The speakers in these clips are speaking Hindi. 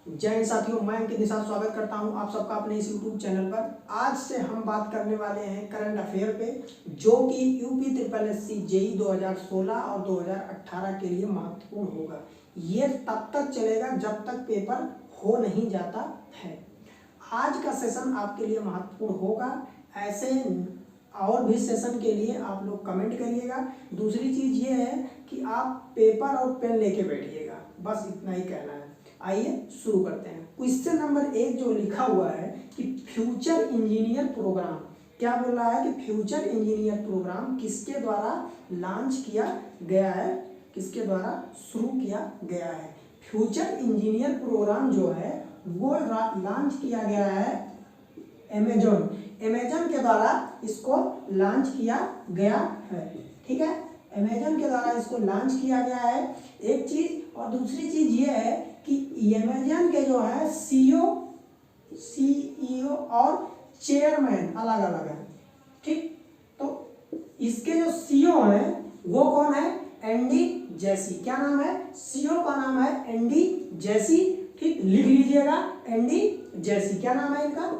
जय हिंद साथियों, मैं अंकित निषाद स्वागत करता हूं आप सबका अपने इस यूट्यूब चैनल पर। आज से हम बात करने वाले हैं करंट अफेयर पे, जो कि यूपी ट्रिपल एससी जेई 2016 और 2018 के लिए महत्वपूर्ण होगा। ये तब तक चलेगा जब तक पेपर हो नहीं जाता है। आज का सेशन आपके लिए महत्वपूर्ण होगा। ऐसे और भी सेशन के लिए आप लोग कमेंट करिएगा। दूसरी चीज़ ये है कि आप पेपर और पेन लेके बैठिएगा, बस इतना ही कहना है। आइए शुरू करते हैं। क्वेश्चन नंबर 1 जो लिखा हुआ है कि फ्यूचर इंजीनियर प्रोग्राम, क्या बोल रहा है कि फ्यूचर इंजीनियर प्रोग्राम किसके द्वारा लॉन्च किया गया है, किसके द्वारा शुरू किया गया है। फ्यूचर इंजीनियर प्रोग्राम जो है वो लॉन्च किया गया है अमेजन के द्वारा इसको लॉन्च किया गया है। ठीक है, अमेजन के द्वारा इसको लॉन्च किया गया है, एक चीज। और दूसरी चीज ये है कि अमेजन के जो है सीईओ और चेयरमैन अलग अलग है। ठीक, तो इसके जो सीईओ है वो कौन है? Andy Jassy. क्या नाम है? सीईओ का नाम है एंडी जेसी। ठीक, लिख लीजिएगा एंडी जेसी। क्या नाम है इनका?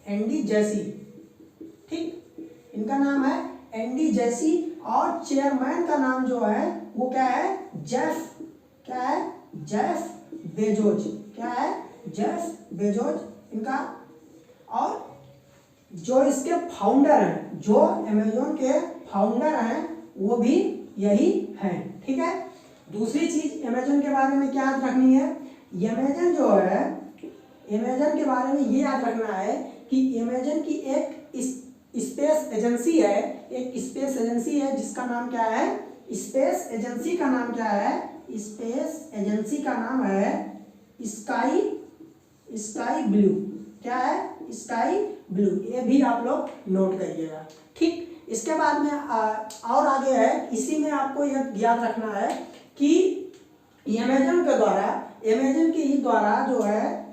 Andy Jassy. ठीक, इनका नाम है एंडी जेसी। और चेयरमैन का नाम जो है वो क्या है? Jeff Bezos. क्या है? जेफ बेजोस इनका। और जो इसके फाउंडर हैं, जो अमेजोन के फाउंडर हैं, वो भी यही हैं। ठीक है, दूसरी चीज अमेजन के बारे में क्या याद रखनी है? अमेजन जो है, अमेजन के बारे में ये याद रखना है कि अमेजन की एक स्पेस एजेंसी है, एक स्पेस एजेंसी है जिसका नाम क्या है? स्पेस एजेंसी का नाम क्या है? स्पेस एजेंसी का नाम है स्काई ब्लू। क्या है? Sky blue. ये भी आप लोग नोट करिएगा। ठीक, इसके बाद में और आगे है, इसी में आपको यह याद रखना है कि अमेजन के द्वारा, अमेजन के ही द्वारा जो है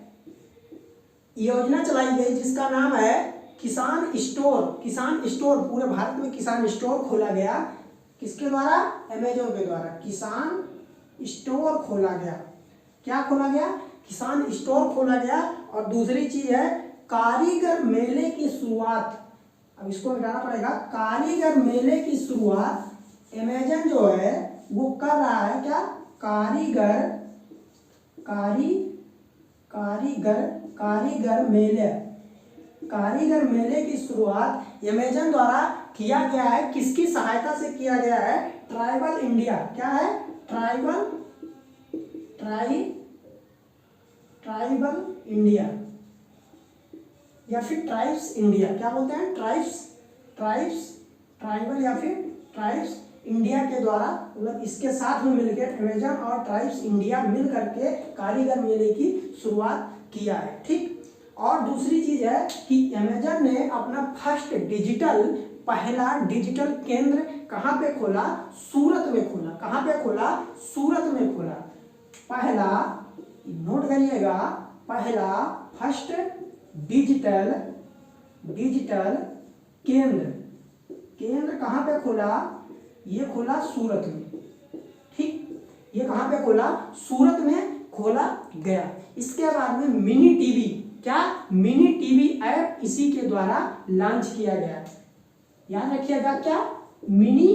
योजना चलाई गई जिसका नाम है किसान स्टोर। पूरे भारत में किसान स्टोर खोला गया। किसके द्वारा? अमेजन के द्वारा किसान स्टोर खोला गया। क्या खोला गया? किसान स्टोर खोला गया। और दूसरी चीज है कारीगर मेले की शुरुआत। अब इसको मिटाना पड़ेगा। कारीगर मेले की शुरुआत अमेजन जो है वो कर रहा है। क्या? कारीगर मेले की शुरुआत अमेजन द्वारा किया गया है। किसकी सहायता से किया गया है? Tribal India. क्या है? ट्राइबल इंडिया या फिर ट्राइब्स इंडिया। क्या बोलते हैं? ट्राइबल या फिर ट्राइब्स इंडिया के द्वारा, मतलब इसके साथ में मिलकर अमेजन और ट्राइब्स इंडिया मिल करके कारीगर मेले की शुरुआत किया है। ठीक, और दूसरी चीज है कि अमेजन ने अपना पहला डिजिटल केंद्र कहाँ पे खोला? सूरत में खोला। कहाँ पे खोला? सूरत में खोला। पहला, नोट करिएगा, पहला फर्स्ट डिजिटल केंद्र कहाँ पे खोला? ये खोला सूरत में। ठीक, ये कहाँ पे खोला? सूरत में खोला गया। इसके बाद में मिनी टीवी। क्या? मिनी टीवी ऐप इसी के द्वारा लॉन्च किया गया। याद रखिएगा, क्या? मिनी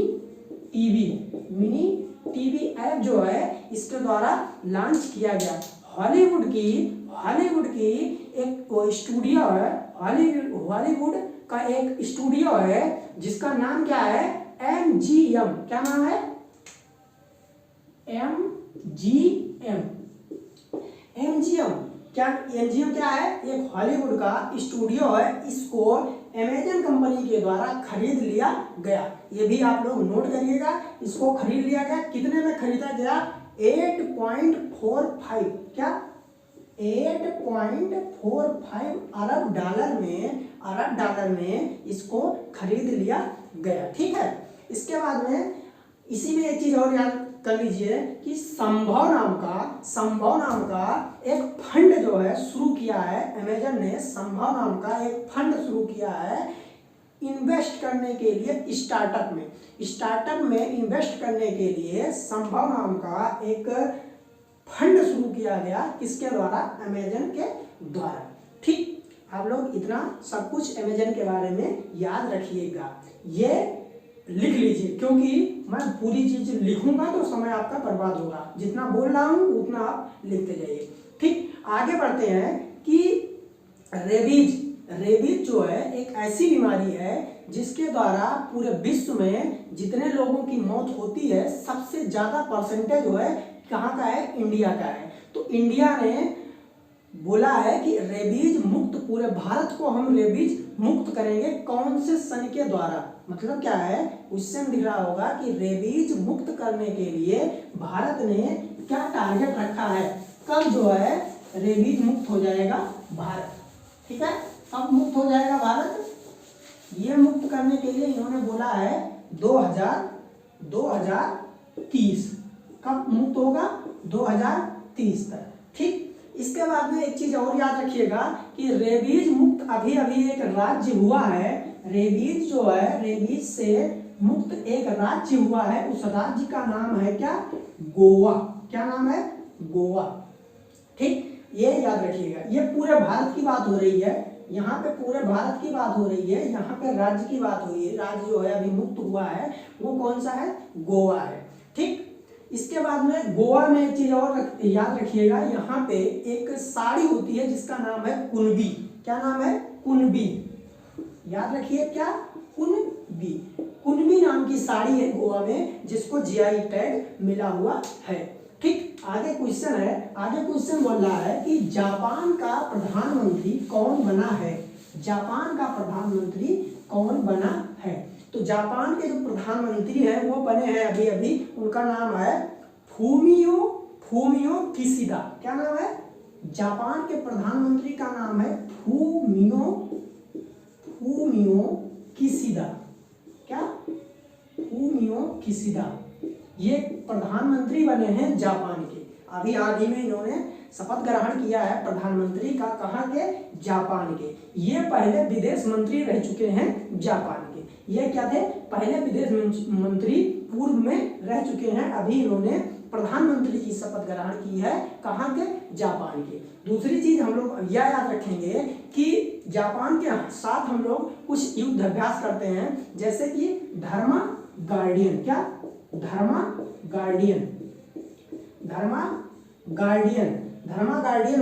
टीवी ऐप जो है इसके द्वारा लॉन्च किया गया। हॉलीवुड की एक स्टूडियो है, हॉलीवुड का एक स्टूडियो है जिसका नाम क्या है? MGM। क्या नाम है? MGM। क्या MGM क्या है? एक हॉलीवुड का स्टूडियो है। इसको अमेजन कंपनी के द्वारा खरीद लिया गया। ये भी आप लोग नोट करिएगा। इसको खरीद लिया गया। कितने में खरीदा गया? 8.45। क्या? 8.45 अरब डॉलर में इसको खरीद लिया गया। ठीक है, इसके बाद में इसी में एक चीज और याद कर लीजिए कि संभव नाम का एक फंड जो है शुरू किया है अमेजन ने। संभव नाम का एक फंड शुरू किया है इन्वेस्ट करने के लिए स्टार्टअप में इन्वेस्ट करने के लिए। संभव नाम का एक फंड शुरू किया गया, किसके द्वारा? अमेजन के द्वारा। ठीक, आप लोग इतना सब कुछ अमेजन के बारे में याद रखिएगा, ये लिख लीजिए, क्योंकि मैं पूरी चीज लिखूंगा तो समय आपका बर्बाद होगा। जितना बोल रहा हूँ उतना आप लिखते जाइए। ठीक, आगे बढ़ते हैं कि रेबीज जो है एक ऐसी बीमारी है जिसके द्वारा पूरे विश्व में जितने लोगों की मौत होती है सबसे ज्यादा परसेंटेज जो है कहाँ का है? इंडिया का है। तो इंडिया ने बोला है कि रेबीज मुक्त, पूरे भारत को हम रेबीज मुक्त करेंगे। कौन से सन के द्वारा? मतलब क्या है, क्वेश्चन दिख रहा होगा कि रेबीज मुक्त करने के लिए भारत ने क्या टारगेट रखा है, कब जो है रेबीज मुक्त हो जाएगा भारत। ठीक है, कब मुक्त हो जाएगा भारत? ये मुक्त करने के लिए इन्होंने बोला है 2030। कब मुक्त होगा? 2030 तक। ठीक, इसके बाद में एक चीज और याद रखिएगा कि रेबीज मुक्त अभी अभी एक राज्य हुआ है। रेबीज जो है, रेबीज से मुक्त एक राज्य हुआ है, उस राज्य का नाम है क्या? गोवा। क्या नाम है? गोवा। ठीक, ये याद रखिएगा। ये पूरे भारत की बात हो रही है, यहाँ पे पूरे भारत की बात हो रही है, यहाँ पे राज्य की बात हो रही है। राज्य जो है अभी मुक्त हुआ है वो कौन सा है? गोवा है। ठीक, इसके बाद में गोवा में एक चीज और याद रखिएगा, यहाँ पे एक साड़ी होती है जिसका नाम है कुनबी। क्या नाम है? कुनबी। याद रखिए, क्या? कुनबी। कुनबी नाम की साड़ी है गोवा में जिसको जीआई टैग मिला हुआ है। ठीक, आगे क्वेश्चन है, आगे क्वेश्चन बोल रहा है कि जापान का प्रधानमंत्री कौन बना है? जापान का प्रधानमंत्री कौन बना है? तो जापान के जो प्रधानमंत्री हैं वो बने हैं अभी अभी, उनका नाम है फूमियो किशिदा। क्या नाम है? जापान के प्रधानमंत्री का नाम है फूमियो किशिदा। क्या? Fumio Kishida. ये प्रधानमंत्री बने हैं जापान के। अभी हाल ही में इन्होंने शपथ ग्रहण किया है प्रधानमंत्री का। कहाँ के? जापान के। ये पहले विदेश मंत्री रह चुके हैं जापान के। ये क्या थे? पहले विदेश मंत्री पूर्व में रह चुके हैं, अभी इन्होंने प्रधानमंत्री की शपथ ग्रहण की है। कहाँ के? जापान के। दूसरी चीज हम लोग यह याद रखेंगे कि जापान के साथ हम लोग कुछ युद्ध अभ्यास करते हैं, जैसे कि धर्मा गार्डियन। क्या? धर्मा गार्डियन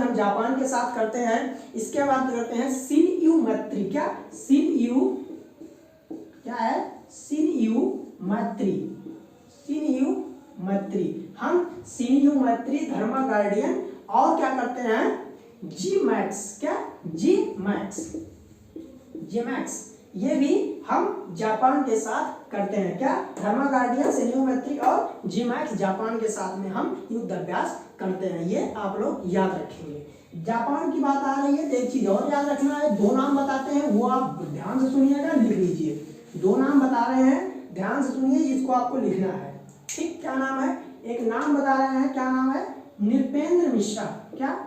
हम जापान के साथ करते हैं। इसके बाद करते हैं शिनयू मैत्री। क्या? शिनयू, क्या है? शिनयू मैत्री। हम शिनयू मैत्री, धर्मा गार्डियन और क्या करते हैं? जी मैक्स। क्या? जी मैक्स, ये भी हम जापान के साथ करते हैं। क्या? धर्मा गार्डियन, शिनयू मैत्री और जी मैक्स जापान के साथ में हम युद्ध अभ्यास करते हैं। ये आप लोग याद रखेंगे। जापान की बात आ रही है तो एक चीज और याद रखना है, दो नाम बताते हैं, वो आप ध्यान से सुनिएगा, लिख लीजिए। दो नाम बता रहे हैं, ध्यान से सुनिए, इसको आपको लिखना है। ठीक, क्या नाम है? एक नाम बता रहे हैं, क्या नाम है? नृपेंद्र मिश्रा। क्या?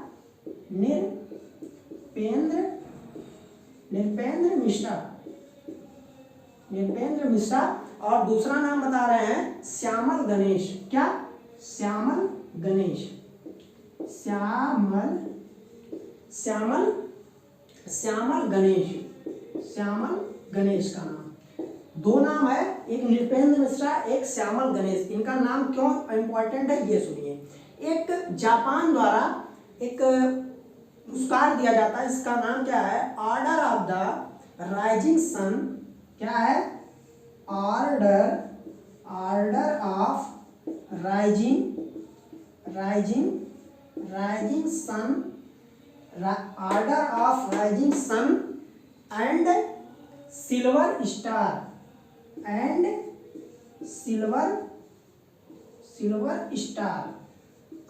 नृपेंद्र मिश्रा। और दूसरा नाम बता रहे हैं श्यामल गणेश। क्या? श्यामल गणेश का नाम। दो नाम है, एक नृपेंद्र मिश्रा, एक श्यामल गणेश। इनका नाम क्यों इंपॉर्टेंट है ये सुनिए। एक जापान द्वारा एक पुरस्कार दिया जाता है, इसका नाम क्या है? Order of the rising sun. क्या है? Order of rising sun, order of rising sun and silver star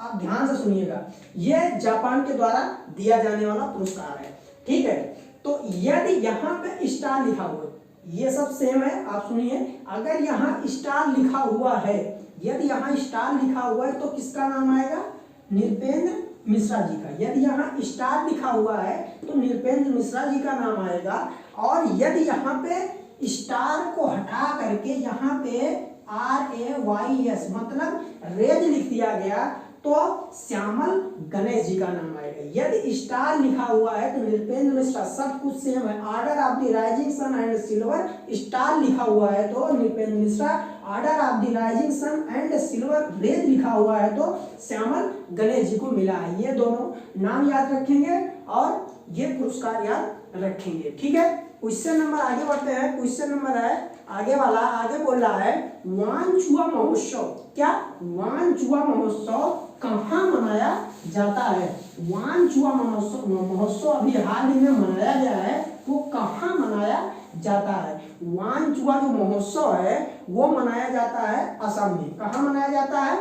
आप ध्यान से सुनिएगा, यह जापान के द्वारा दिया जाने वाला पुरस्कार है। ठीक है, तो यदि यहाँ पे स्टार लिखा हुआ है, ये सब सेम है, आप सुनिए। अगर यहाँ स्टार लिखा हुआ है, यदि यहाँ स्टार लिखा हुआ है तो किसका नाम आएगा? नृपेंद्र मिश्रा जी का। यदि यहाँ स्टार लिखा हुआ है तो नृपेंद्र मिश्रा जी का नाम आएगा। और यदि यहाँ पे स्टार को हटा करके यहाँ पे RAYS मतलब रेज लिख दिया गया तो श्यामल गणेश जी का नाम आएगा। यदि स्टार लिखा हुआ है तो नृपेंद्र मिश्रा, सब कुछ सेम है। Order of the rising sun and silver, star लिखा हुआ है तो Nripendra Mishra, order of the rising sun and silver rays लिखा हुआ है तो श्यामल गणेश जी को मिला है। ये दोनों नाम याद रखेंगे और ये पुरस्कार याद रखेंगे, ठीक है। क्वेश्चन नंबर आगे बढ़ते हैं। क्वेश्चन नंबर है आगे वाला, आगे बोल रहा है वानचुआ महोत्सव। क्या वानचुआ महोत्सव कहाँ मनाया जाता है? वानचुआ महोत्सव अभी हाल ही में मनाया गया है, वो कहाँ मनाया जाता है? वानचुआ जो महोत्सव है वो मनाया जाता है असम में। कहाँ मनाया जाता है?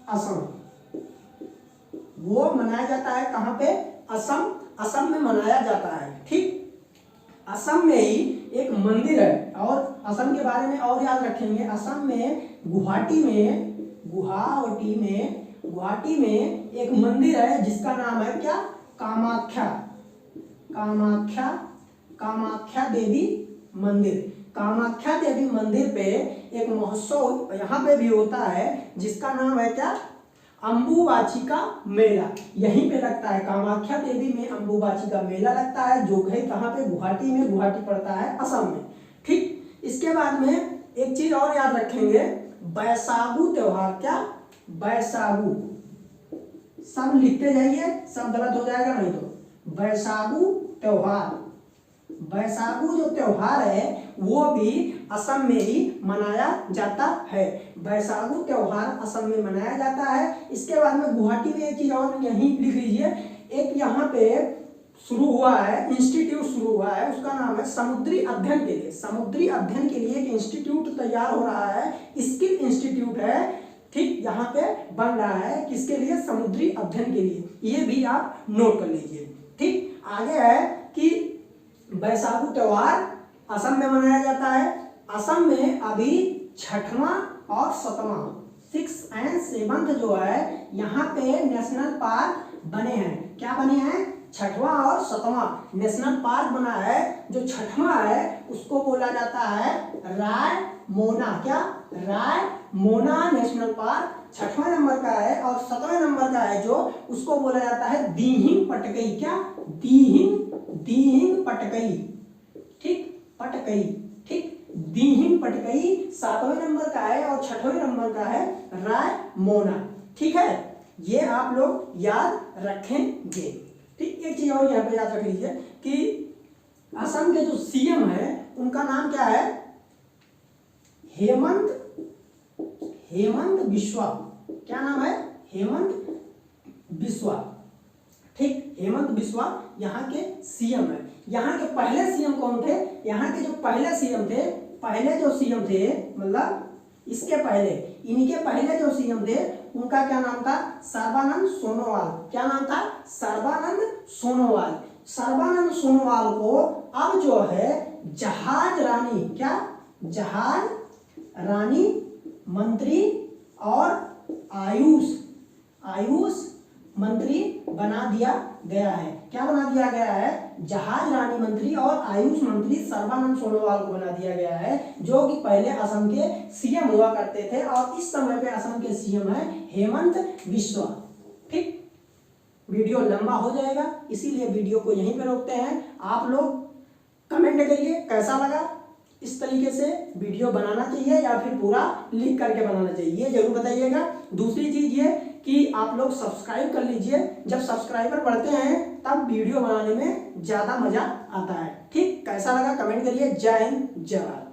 असम। वो मनाया जाता है कहाँ पे? असम। असम में मनाया जाता है, ठीक। असम में ही एक मंदिर है और असम के बारे में और याद रखेंगे। असम में गुवाहाटी में एक मंदिर है जिसका नाम है क्या? कामाख्या देवी मंदिर। कामाख्या देवी मंदिर पे एक महोत्सव यहाँ पे भी होता है जिसका नाम है क्या? अम्बुबाची का मेला। यहीं पे लगता है, कामाख्या देवी में अम्बुबाची का मेला लगता है, जो है कहाँ पे? गुवाहाटी में। गुवाहाटी पड़ता है असम में, ठीक। इसके बाद में एक चीज और याद रखेंगे, बैसागु त्योहार। क्या? बैसागु, सब लिखते जाइए, सब गलत हो जाएगा नहीं तो। बैसागु त्योहार, बैसागु जो त्योहार है वो भी असम में ही मनाया जाता है। बैसागु त्योहार असम में मनाया जाता है। इसके बाद में गुवाहाटी में एक चीज और यहीं लिख लीजिए, एक यहाँ पे शुरू हुआ है, इंस्टीट्यूट शुरू हुआ है, उसका नाम है समुद्री अध्ययन के लिए। समुद्री अध्ययन के लिए एक इंस्टीट्यूट तैयार हो रहा है, स्किल इंस्टीट्यूट है, ठीक। यहाँ पे बन रहा है, किसके लिए? समुद्री अध्ययन के लिए। ये भी आप नोट कर लीजिए, ठीक। आगे है कि बैसागु त्योहार असम में मनाया जाता है। असम में अभी 6वां और 7वां, 6th and 7th जो है यहाँ पे नेशनल पार्क बने हैं। क्या बने हैं? 6वां और 7वां नेशनल पार्क बना है। जो 6वां है उसको बोला जाता है रायमोना। क्या? रायमोना नेशनल पार्क 6वां नंबर का है। और 7वें नंबर का है जो, उसको बोला जाता है दिहिंग पटकई। क्या? दिहिंग पटकई, ठीक। पटकई, ठीक। दिहिंग पटकई 7वें नंबर का है और 6वें नंबर का है रायमोना, ठीक है। ये आप लोग याद रखेंगे, ठीक। एक चीज और यहाँ पे याद रख लीजिए कि असम के जो सीएम है उनका नाम क्या है? हेमंत बिस्वा। क्या नाम है? हेमंत बिस्वा, ठीक। हेमंत बिस्वा यहाँ के सीएम है। यहाँ के पहले सीएम कौन थे? यहाँ के जो पहले सीएम थे, मतलब इसके पहले, इनके पहले जो सीएम थे उनका क्या नाम था? सर्बानंद सोनोवाल। क्या नाम था? सर्बानंद सोनोवाल। सर्बानंद सोनोवाल को अब जो है जहाज रानी, क्या? जहाज रानी मंत्री और आयुष मंत्री बना दिया गया है। क्या बना दिया गया है? जहाज रानी मंत्री और आयुष मंत्री सर्बानंद सोनोवाल को बना दिया गया है, जो कि पहले असम के सीएम हुआ करते थे और इस समय पे असम के सीएम है हेमंत बिस्वा, ठीक। वीडियो लंबा हो जाएगा, इसीलिए वीडियो को यहीं पे रोकते हैं। आप लोग कमेंट करिए कैसा लगा, इस तरीके से वीडियो बनाना चाहिए या फिर पूरा लिख करके बनाना चाहिए, ये जरूर बताइएगा। दूसरी चीज ये कि आप लोग सब्सक्राइब कर लीजिए, जब सब्सक्राइबर बढ़ते हैं तब वीडियो बनाने में ज्यादा मजा आता है, ठीक। कैसा लगा कमेंट करिए। जय हिंद, जय भारत।